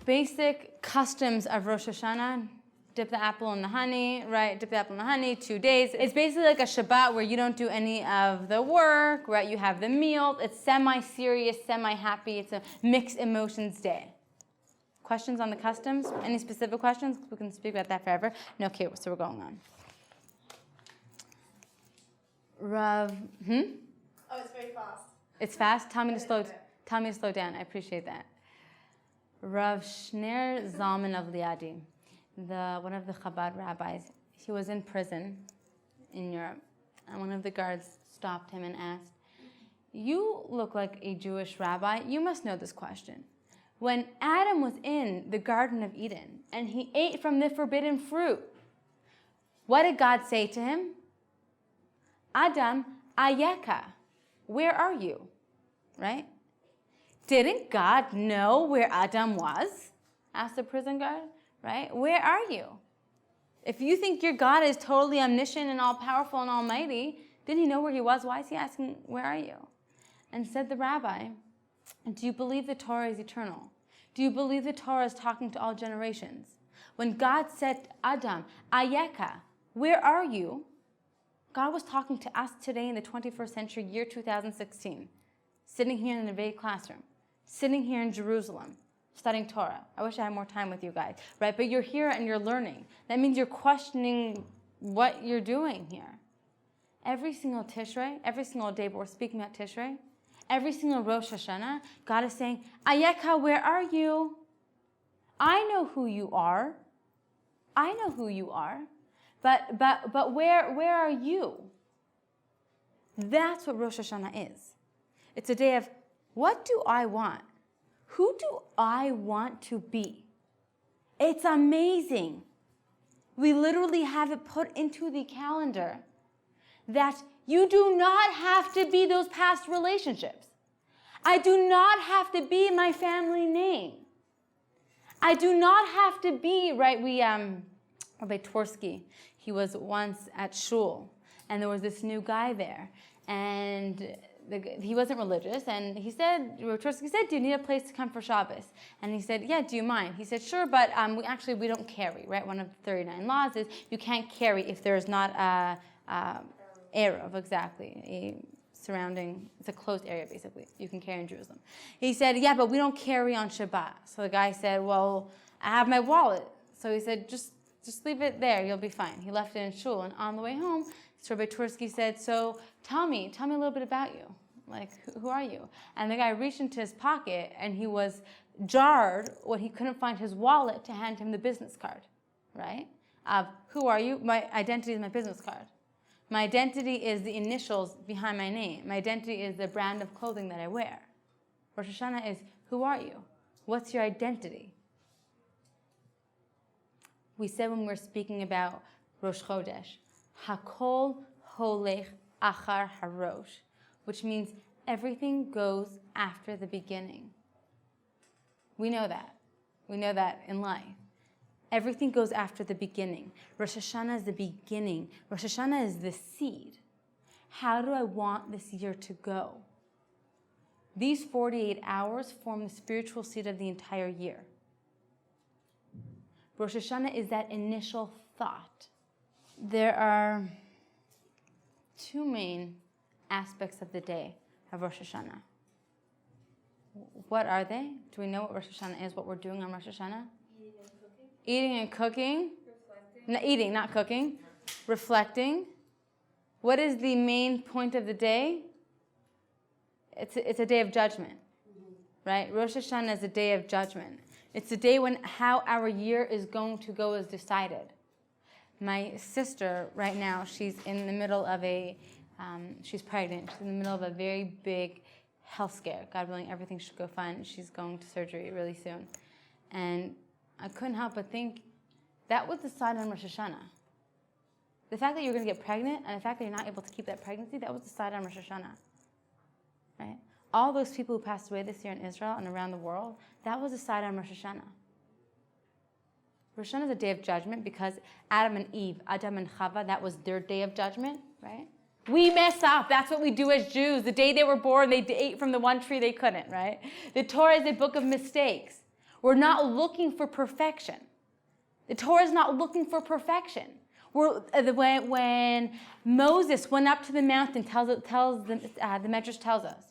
basic customs of Rosh Hashanah, dip the apple in the honey, right? Dip the apple in the honey, 2 days. It's basically like a Shabbat where you don't do any of the work, right? You have the meal. It's semi-serious, semi-happy. It's a mixed emotions day. Questions on the customs? Any specific questions? We can speak about that forever. No, okay, so we're going on. Rav, Oh, it's very fast. It's fast? Tell me to slow down. I appreciate that. Rav Shner Zalman of Liadi, one of the Chabad rabbis, he was in prison in Europe, and one of the guards stopped him and asked, "You look like a Jewish rabbi. You must know this question. When Adam was in the Garden of Eden and he ate from the forbidden fruit, what did God say to him? Adam, ayeka, where are you?" Right? Didn't God know where Adam was? Asked the prison guard, right? Where are you? If you think your God is totally omniscient and all-powerful and almighty, didn't he know where he was? Why is he asking, where are you? And said the rabbi, do you believe the Torah is eternal? Do you believe the Torah is talking to all generations? When God said, Adam, ayeka, where are you? God was talking to us today in the 21st century, year 2016, sitting here in the Avigial classroom, sitting here in Jerusalem, studying Torah. I wish I had more time with you guys, right? But you're here and you're learning. That means you're questioning what you're doing here. Every single Tishrei, every single day, but we're speaking about Tishrei, every single Rosh Hashanah, God is saying, Ayeka, where are you? I know who you are. I know who you are. But where are you? That's what Rosh Hashanah is. It's a day of, what do I want? Who do I want to be? It's amazing. We literally have it put into the calendar that you do not have to be those past relationships. I do not have to be my family name. I do not have to be, right, Rabbi Tversky, he was once at shul, and there was this new guy there, and he wasn't religious, and he said, Rabbi Tversky said, do you need a place to come for Shabbos? And he said, yeah, do you mind? He said, sure, but we don't carry, right? One of the 39 laws is you can't carry if there's not a Erev, exactly, it's a closed area, basically. You can carry in Jerusalem. He said, yeah, but we don't carry on Shabbat. So the guy said, well, I have my wallet. So he said, just leave it there, you'll be fine. He left it in shul, and on the way home, Rabbi Tversky said, so tell me a little bit about you. Like, who are you? And the guy reached into his pocket, and he was jarred when he couldn't find his wallet to hand him the business card, right? Who are you? My identity is my business card. My identity is the initials behind my name. My identity is the brand of clothing that I wear. Rosh Hashanah is, who are you? What's your identity? We said when we were speaking about Rosh Chodesh, Hakol holech achar harosh, which means everything goes after the beginning. We know that. We know that in life. Everything goes after the beginning. Rosh Hashanah is the beginning. Rosh Hashanah is the seed. How do I want this year to go? These 48 hours form the spiritual seed of the entire year. Rosh Hashanah is that initial thought. There are two main aspects of the day of Rosh Hashanah. What are they? Do we know what Rosh Hashanah is, what we're doing on Rosh Hashanah? Eating and cooking. Eating, not cooking. Reflecting. What is the main point of the day? It's a day of judgment, right? Rosh Hashanah is a day of judgment. It's a day when how our year is going to go is decided. My sister, right now, she's in the middle of she's pregnant. She's in the middle of a very big health scare. God willing, everything should go fine. She's going to surgery really soon. And I couldn't help but think, that was decided on Rosh Hashanah. The fact that you're going to get pregnant and the fact that you're not able to keep that pregnancy, that was decided on Rosh Hashanah. Right? All those people who passed away this year in Israel and around the world, that was decided on Rosh Hashanah. Rosh Hashanah is a day of judgment because Adam and Chava, that was their day of judgment, right? We mess up. That's what we do as Jews. The day they were born, they ate from the one tree they couldn't, right? The Torah is a book of mistakes. We're not looking for perfection. The Torah is not looking for perfection. When Moses went up to the mountain, the Medrash tells us,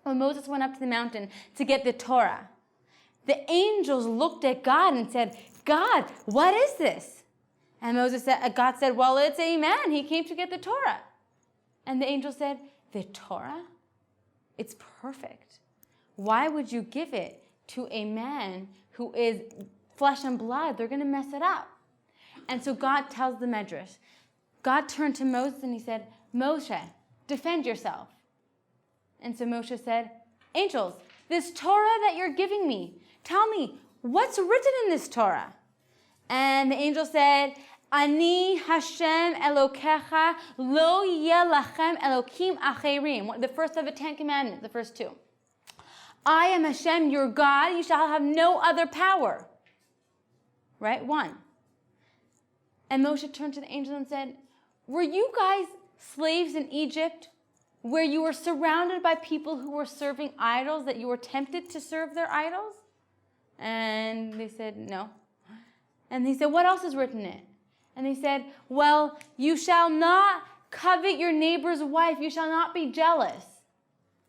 when Moses went up to the mountain to get the Torah, the angels looked at God and said, God, what is this? And God said, well, it's a man. He came to get the Torah. And the angel said, the Torah? It's perfect. Why would you give it to a man who is flesh and blood? They're going to mess it up. And so God tells the Medrash. God turned to Moses and he said, Moshe, defend yourself. And so Moshe said, angels, this Torah that you're giving me, tell me, what's written in this Torah? And the angel said, Ani Hashem Elokecha lo yeh lachem Elokim acherim. The first of the 10 Commandments, the first two. I am Hashem, your God. You shall have no other power. Right? 1. And Moshe turned to the angel and said, were you guys slaves in Egypt where you were surrounded by people who were serving idols, that you were tempted to serve their idols? And they said, no. And he said, what else is written in it? And he said, well, you shall not covet your neighbor's wife. You shall not be jealous.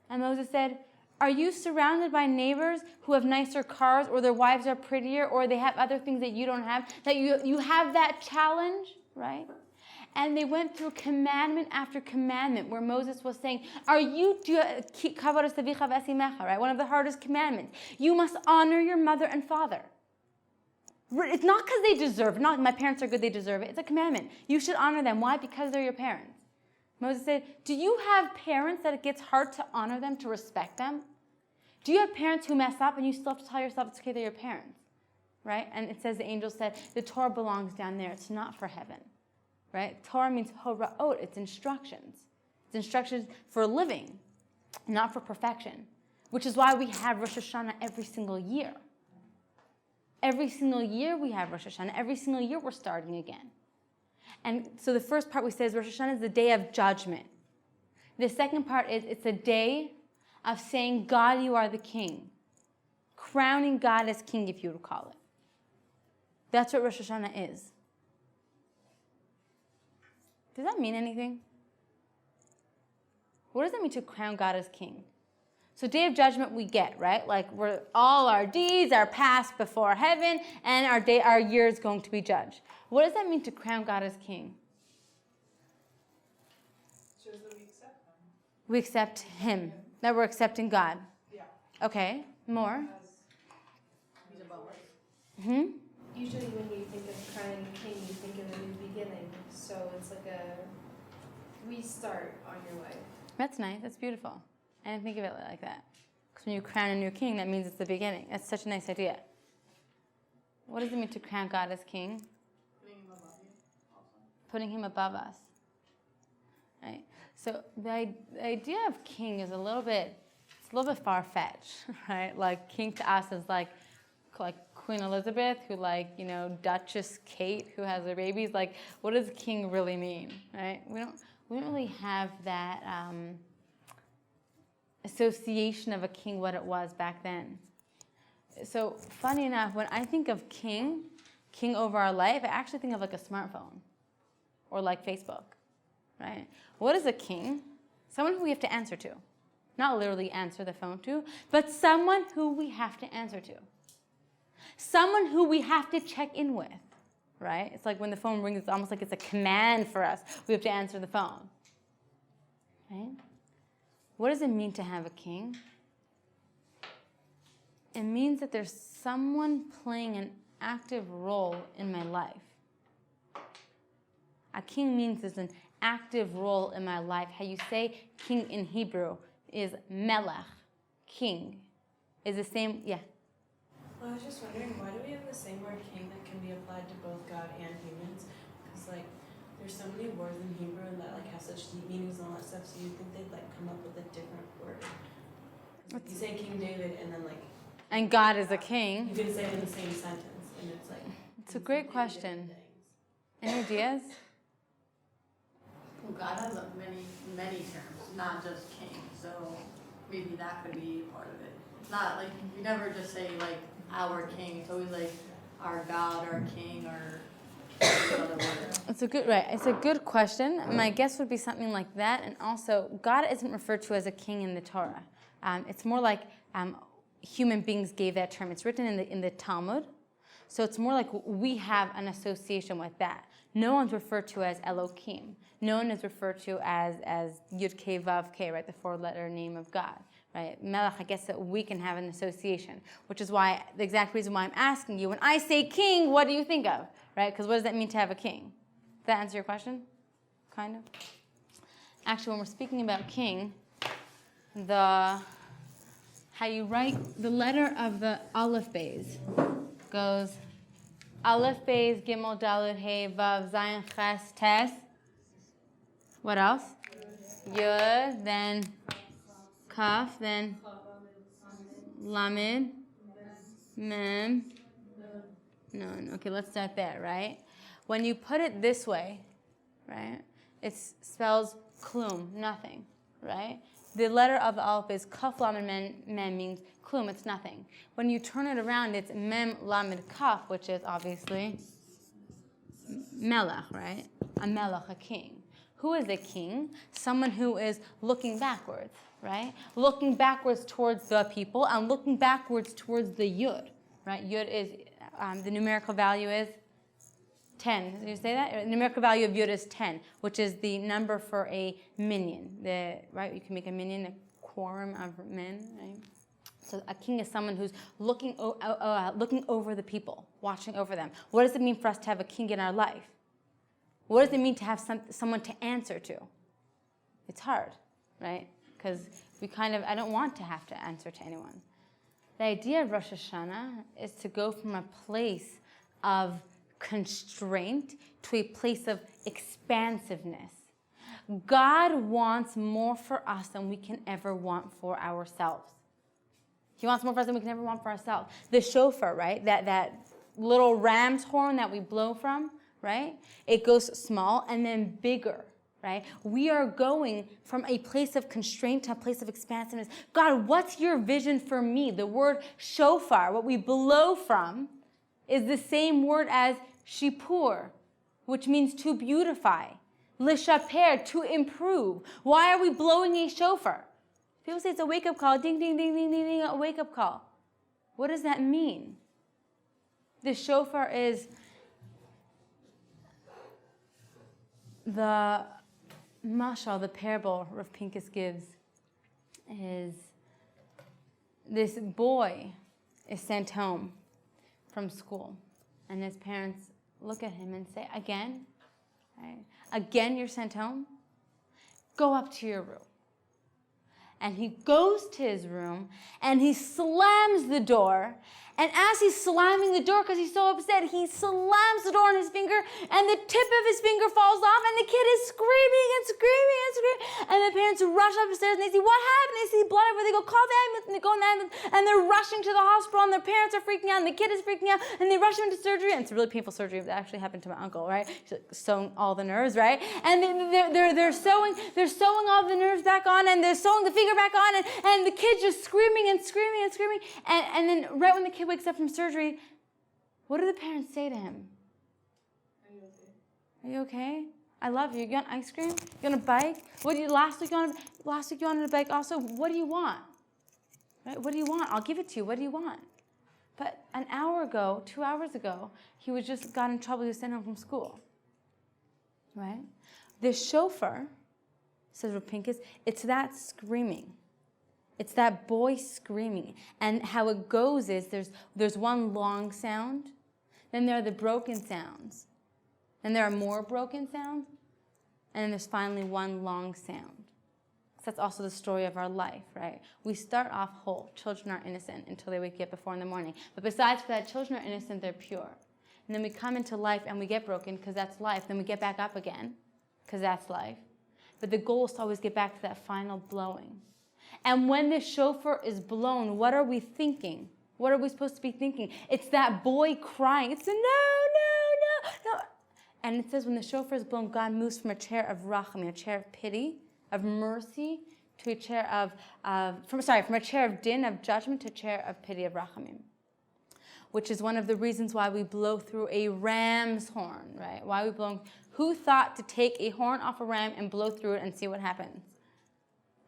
And Moses said, are you surrounded by neighbors who have nicer cars, or their wives are prettier, or they have other things that you don't have, that you have that challenge, right? And they went through commandment after commandment where Moses was saying, keep kavod savicha v'esimecha, right? One of the hardest commandments. You must honor your mother and father. It's not because they deserve it. Not my parents are good, they deserve it. It's a commandment. You should honor them. Why? Because they're your parents. Moses said, do you have parents that it gets hard to honor them, to respect them? Do you have parents who mess up and you still have to tell yourself it's okay, they're your parents? Right? And it says, the angel said, the Torah belongs down there. It's not for heaven. Right? Torah means horaot. It's instructions. It's instructions for living, not for perfection. Which is why we have Rosh Hashanah every single year. Every single year we have Rosh Hashanah. Every single year we're starting again. And so the first part we say is Rosh Hashanah is the day of judgment. The second part is it's a day of saying, God, you are the king. Crowning God as king, if you would call it. That's what Rosh Hashanah is. Does that mean anything? What does it mean to crown God as king? So day of judgment we get, right? Like we're all our deeds are passed before heaven, and our year is going to be judged. What does that mean to crown God as king? Shows that we accept him. We accept him. That we're accepting God. Yeah. Okay, more. He's above us. Hmm? Usually when you think of crowning a king, you think of a new beginning. So it's like a restart on your life. That's nice. That's beautiful. I didn't think of it like that. Because when you crown a new king, that means it's the beginning. That's such a nice idea. What does it mean to crown God as king? Putting him above you also. Putting him above us. Right? So the idea of king is a little bit far-fetched, right? Like king to us is like Queen Elizabeth, who Duchess Kate, who has her babies. Like, what does king really mean, right? We don't really have that association of a king, what it was back then. So funny enough, when I think of king over our life, I actually think of like a smartphone or like Facebook, right? What is a king? Someone who we have to answer to. Not literally answer the phone to, but someone who we have to answer to. Someone who we have to check in with, right? It's like when the phone rings, it's almost like it's a command for us. We have to answer the phone, right? What does it mean to have a king? It means that there's someone playing an active role in my life. A king means there's an active role in my life. How you say king in Hebrew is melech, king. Is the same, yeah. Well, I was just wondering, why do we have the same word king that can be applied to both God and humans? Because there's so many words in Hebrew and that have such deep meanings and all that stuff. So you'd think they'd come up with a different word. You say King David and then and God is a king. You can say it in the same sentence, and it's It's a great question. Any ideas? Well, God has many terms, not just king. So maybe that could be part of it. It's not we never just say our king. It's always like our God, our king, or other word. It's a good question. My guess would be something like that. And also, God isn't referred to as a king in the Torah. It's more like human beings gave that term. It's written in the Talmud. So it's more like we have an association with that. No one's referred to as Elohim. No one is referred to as Yud Kei Vav Kei, right? The 4-letter name of God, right? Melech, I guess that we can have an association, which is why the exact reason why I'm asking you, when I say king, what do you think of, right? Because what does that mean to have a king? Does that answer your question? Kind of. Actually, when we're speaking about king, how you write the letter of the Aleph Beis goes Aleph Beis Gimel Daled Hey Vav Zayin Ches Tes. What else? Yud, then Kaf, then Lamed, Mem, Nun. Okay, let's start there, right? When you put it this way, right, it spells klum, nothing, right? The letter of the Aleph is Kaf Lamed Mem means klum, it's nothing. When you turn it around, it's Mem Lamed Kaf, which is obviously Melech, right? A Melech, a king. Who is a king? Someone who is looking backwards, right? Looking backwards towards the people and looking backwards towards the Yud, right? Yud is, the numerical value is 10. Did you say that? The numerical value of Yud is 10, which is the number for a minyan. Right? You can make a minyan, a quorum of men, right? So a king is someone who's looking over the people, watching over them. What does it mean for us to have a king in our life? What does it mean to have someone to answer to? It's hard, right? Because I don't want to have to answer to anyone. The idea of Rosh Hashanah is to go from a place of constraint to a place of expansiveness. God wants more for us than we can ever want for ourselves. He wants more for us than we can ever want for ourselves. The shofar, right? That little ram's horn that we blow from, right? It goes small and then bigger, right? We are going from a place of constraint to a place of expansiveness. God, what's your vision for me? The word shofar, what we blow from, is the same word as shipur, which means to beautify. Lishaper, to improve. Why are we blowing a shofar? People say it's a wake-up call. Ding, ding, ding, ding, ding, ding, a wake-up call. What does that mean? The shofar is the mashal, the parable Rav Pinkus gives, is this boy is sent home from school, and his parents look at him and say, again? Right? Again you're sent home? Go up to your room. And he goes to his room, and he slams the door. And as he's slamming the door, because he's so upset, he slams the door on his finger, and the tip of his finger falls off, and the kid is screaming and screaming and screaming. And the parents rush upstairs, and they see, what happened? They see blood everywhere. They go, call the ambulance, and they go in the ambulance, and they're rushing to the hospital, and their parents are freaking out, and the kid is freaking out, and they rush him into surgery. And it's a really painful surgery that actually happened to my uncle, right? He's like sewing all the nerves, right? And they're sewing all the nerves back on, and they're sewing the finger back on, and the kid's just screaming and screaming and screaming. And then right when the kid wakes up from surgery, what do the parents say to him? Are you okay? I love you. You want ice cream? You want a bike? Last week you wanted a bike also. What do you want? Right? What do you want? I'll give it to you. What do you want? But an hour ago, 2 hours ago, he was just got in trouble. He was sent home from school. Right? The shofar, says Rav Pinkus, it's that screaming. It's that boy screaming. And how it goes is there's one long sound, then there are the broken sounds, then there are more broken sounds, and then there's finally one long sound. So that's also the story of our life, right? We start off whole. Children are innocent until they wake up at 4 a.m. But besides for that, children are innocent, they're pure. And then we come into life and we get broken because that's life. Then we get back up again because that's life. But the goal is to always get back to that final blowing. And when the shofar is blown, what are we thinking? What are we supposed to be thinking? It's that boy crying. It's a no, no, no, no. And it says when the shofar is blown, God moves from a chair of rachamim, a chair of pity, of mercy, to a chair from a chair of din, of judgment, to a chair of pity, of rachamim. which is one of the reasons why we blow through a ram's horn, right? Who thought to take a horn off a ram and blow through it and see what happens,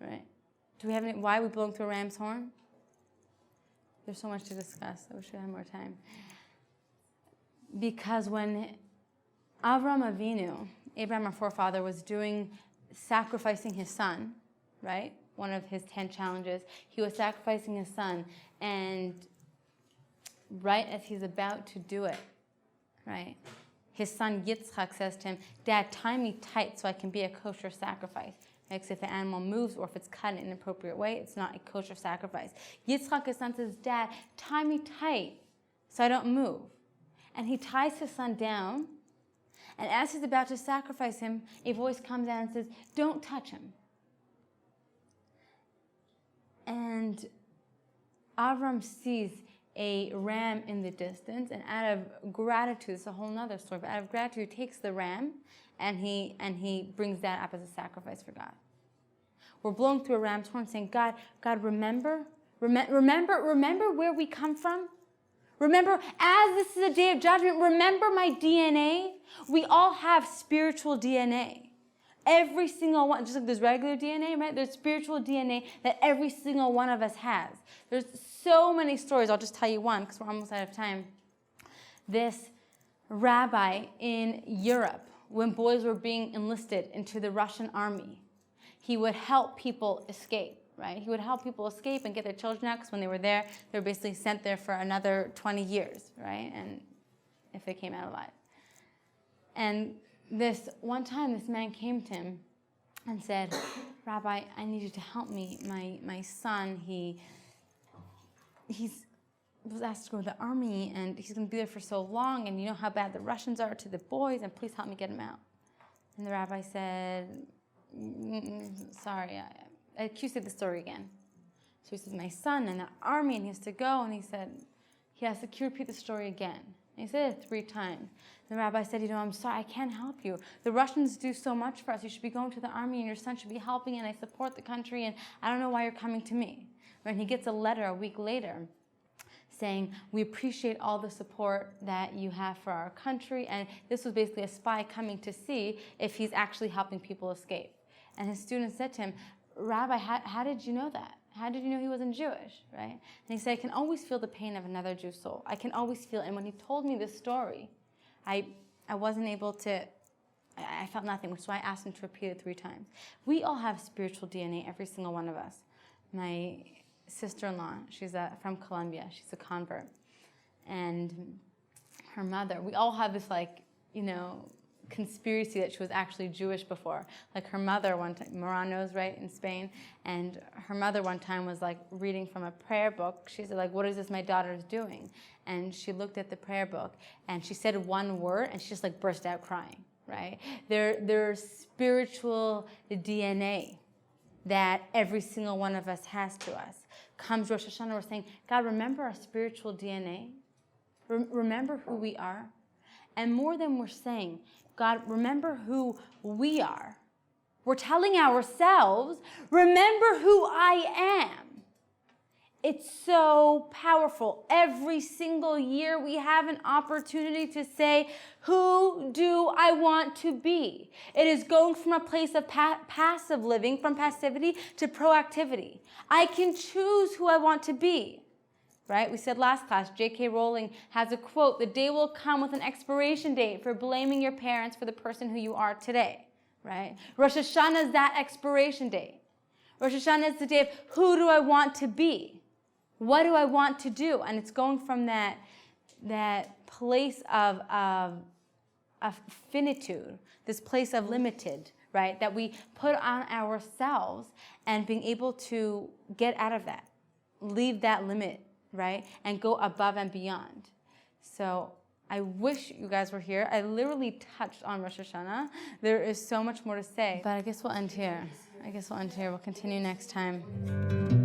right? Do we have why are we blowing through a ram's horn? There's so much to discuss. I wish we had more time. Because when Avraham Avinu, Abraham, our forefather, was sacrificing his son, right? One of his 10 challenges. He was sacrificing his son, and right as he's about to do it, right? His son Yitzchak says to him, "Dad, tie me tight so I can be a kosher sacrifice." Because if the animal moves or if it's cut in an inappropriate way, it's not a kosher sacrifice. Yitzchak, his son, says, "Dad, tie me tight so I don't move." And he ties his son down, and as he's about to sacrifice him, a voice comes out and says, "Don't touch him." And Avram sees a ram in the distance, and out of gratitude, it's a whole other story, but out of gratitude, he takes the ram and he brings that up as a sacrifice for God. We're blowing through a ram's horn saying, God, remember where we come from. Remember, as this is a day of judgment, remember my DNA. We all have spiritual DNA. Every single one, just like there's regular DNA, right? There's spiritual DNA that every single one of us has. There's so many stories. I'll just tell you one because we're almost out of time. This rabbi in Europe, when boys were being enlisted into the Russian army, he would help people escape, right? He would help people escape and get their children out because when they were there, they were basically sent there for another 20 years, right? And if they came out alive. And this one time, this man came to him and said, "Rabbi, I need you to help me. My son, he was asked to go to the army, and he's going to be there for so long, and you know how bad the Russians are to the boys, and please help me get him out." And the rabbi said, "Sorry, can you say the story again?" So he said, "My son in the army, and he has to go," and he said, "Can you repeat the story again?" And he said it 3 times. The rabbi said, "I'm sorry, I can't help you. The Russians do so much for us. You should be going to the army, and your son should be helping, and I support the country, and I don't know why you're coming to me." And he gets a letter a week later saying, "We appreciate all the support that you have for our country." And this was basically a spy coming to see if he's actually helping people escape. And his student said to him, "Rabbi, how did you know that? How did you know he wasn't Jewish?" Right? And he said, "I can always feel the pain of another Jew's soul. I can always feel it." And when he told me this story, I wasn't able to, I felt nothing, which is why I asked him to repeat it 3 times. We all have spiritual DNA, every single one of us. My sister-in-law, she's from Colombia. She's a convert. And her mother, we all have this conspiracy that she was actually Jewish before. Like her mother one time, Moranos, right, in Spain, and her mother one time was reading from a prayer book. She said, "What is this my daughter's doing?" And she looked at the prayer book and she said one word and she just burst out crying, right? There's spiritual DNA that every single one of us has to us. Comes Rosh Hashanah, we're saying, God, remember our spiritual DNA. Remember who we are. And more than we're saying, God, remember who we are. We're telling ourselves, remember who I am. It's so powerful. Every single year we have an opportunity to say, who do I want to be? It is going from a place of passive living, from passivity to proactivity. I can choose who I want to be. Right? We said last class, J.K. Rowling has a quote, "The day will come with an expiration date for blaming your parents for the person who you are today." Right? Rosh Hashanah is that expiration date. Rosh Hashanah is the day of who do I want to be? What do I want to do? And it's going from that place of finitude, this place of limited, right? That we put on ourselves and being able to get out of that, leave that limit, right? And go above and beyond. So I wish you guys were here. I literally touched on Rosh Hashanah. There is so much more to say, but I guess we'll end here. We'll continue next time.